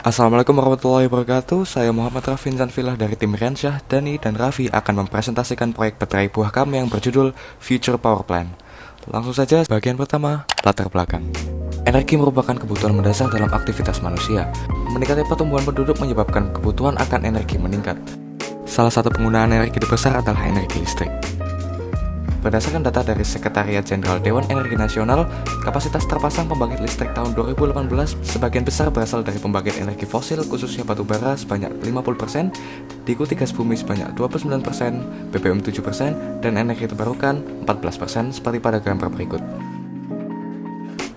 Assalamualaikum warahmatullahi wabarakatuh. Saya Muhammad Rafin Zanfilah dari tim Riansyah, Dani, dan Raffi akan mempresentasikan proyek baterai buah kami yang berjudul Future Power Plant. Langsung saja, bagian pertama, latar belakang. Energi merupakan kebutuhan mendasar dalam aktivitas manusia. Meningkatnya pertumbuhan penduduk menyebabkan kebutuhan akan energi meningkat. Salah satu penggunaan energi terbesar adalah energi listrik. Berdasarkan data dari Sekretariat Jenderal Dewan Energi Nasional, kapasitas terpasang pembangkit listrik tahun 2018 sebagian besar berasal dari pembangkit energi fosil khususnya batu bara sebanyak 50%, diikuti gas bumi sebanyak 29%, BBM 7%, dan energi terbarukan 14% seperti pada gambar berikut.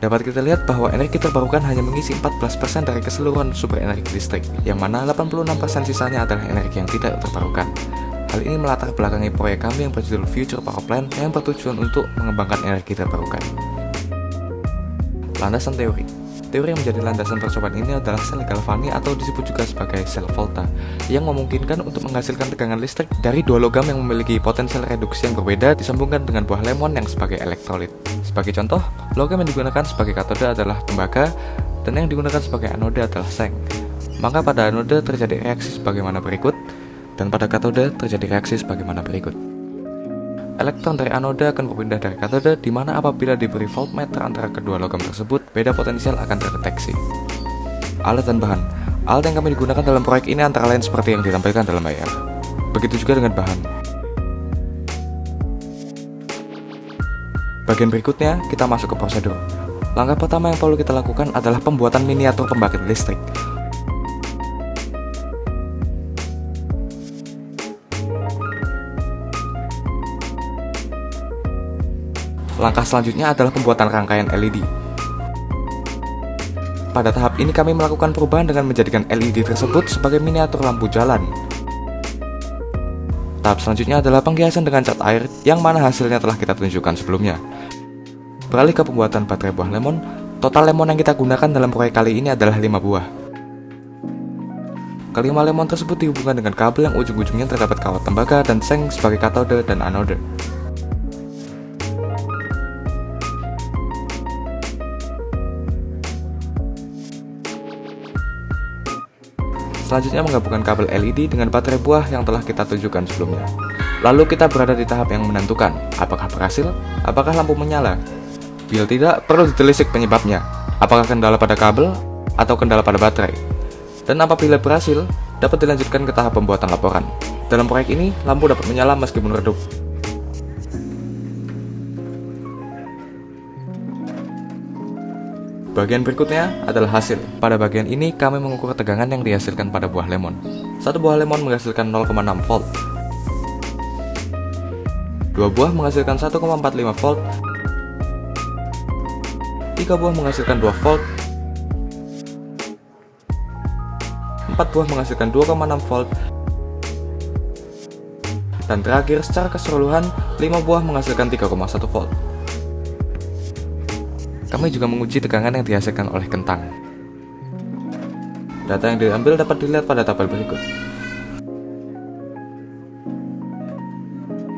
Dapat kita lihat bahwa energi terbarukan hanya mengisi 14% dari keseluruhan sumber energi listrik, yang mana 86% sisanya adalah energi yang tidak terbarukan. Hal ini melatar belakangi proyek kami yang berjudul Future Power Plant yang bertujuan untuk mengembangkan energi terbarukan. Landasan teori. Teori yang menjadi landasan percobaan ini adalah sel galvani atau disebut juga sebagai sel volta, yang memungkinkan untuk menghasilkan tegangan listrik dari dua logam yang memiliki potensial reduksi yang berbeda disambungkan dengan buah lemon yang sebagai elektrolit. Sebagai contoh, logam yang digunakan sebagai katode adalah tembaga dan yang digunakan sebagai anode adalah seng. Maka pada anode terjadi reaksi sebagaimana berikut, dan pada katode terjadi reaksi sebagaimana berikut. Elektron dari anode akan berpindah dari katode, di mana apabila diberi voltmeter antara kedua logam tersebut, beda potensial akan terdeteksi. Alat dan bahan. Alat yang kami digunakan dalam proyek ini antara lain seperti yang ditampilkan dalam layar. Begitu juga dengan bahan. Bagian berikutnya, kita masuk ke prosedur. Langkah pertama yang perlu kita lakukan adalah pembuatan miniatur pembangkit listrik. Langkah selanjutnya adalah pembuatan rangkaian LED. Pada tahap ini kami melakukan perubahan dengan menjadikan LED tersebut sebagai miniatur lampu jalan. Tahap selanjutnya adalah penghiasan dengan cat air yang mana hasilnya telah kita tunjukkan sebelumnya. Beralih ke pembuatan baterai buah lemon, total lemon yang kita gunakan dalam proyek kali ini adalah 5 buah. Kelima lemon tersebut dihubungkan dengan kabel yang ujung-ujungnya terdapat kawat tembaga dan seng sebagai katode dan anode. Selanjutnya menggabungkan kabel LED dengan baterai buah yang telah kita tunjukkan sebelumnya. Lalu kita berada di tahap yang menentukan, apakah berhasil, apakah lampu menyala. Bila tidak, perlu ditelisik penyebabnya, apakah kendala pada kabel atau kendala pada baterai. Dan apabila berhasil, dapat dilanjutkan ke tahap pembuatan laporan. Dalam proyek ini, lampu dapat menyala meskipun redup. Bagian berikutnya adalah hasil. Pada bagian ini, kami mengukur tegangan yang dihasilkan pada buah lemon. Satu buah lemon menghasilkan 0,6 volt. Dua buah menghasilkan 1,45 volt. Tiga buah menghasilkan 2 volt. 4 buah menghasilkan 2,6 volt. Dan terakhir, secara keseluruhan, 5 buah menghasilkan 3,1 volt. Kami juga menguji tegangan yang dihasilkan oleh kentang. Data yang diambil dapat dilihat pada tabel berikut.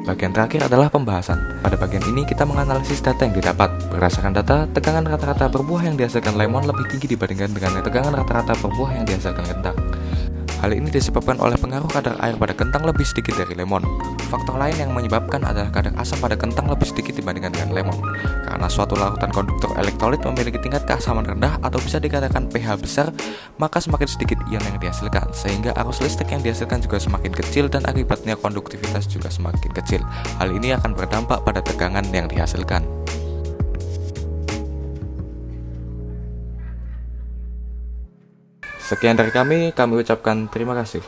Bagian terakhir adalah pembahasan. Pada bagian ini kita menganalisis data yang didapat. Berdasarkan data, tegangan rata-rata per buah yang dihasilkan lemon lebih tinggi dibandingkan dengan tegangan rata-rata per buah yang dihasilkan kentang. Hal ini disebabkan oleh pengaruh kadar air pada kentang lebih sedikit dari lemon. Faktor lain yang menyebabkan adalah kadar asam pada kentang lebih sedikit dibandingkan dengan lemon. Karena suatu larutan konduktor elektrolit memiliki tingkat keasaman rendah atau bisa dikatakan pH besar, maka semakin sedikit ion yang dihasilkan, sehingga arus listrik yang dihasilkan juga semakin kecil dan akibatnya konduktivitas juga semakin kecil. Hal ini akan berdampak pada tegangan yang dihasilkan. Sekian dari kami ucapkan terima kasih.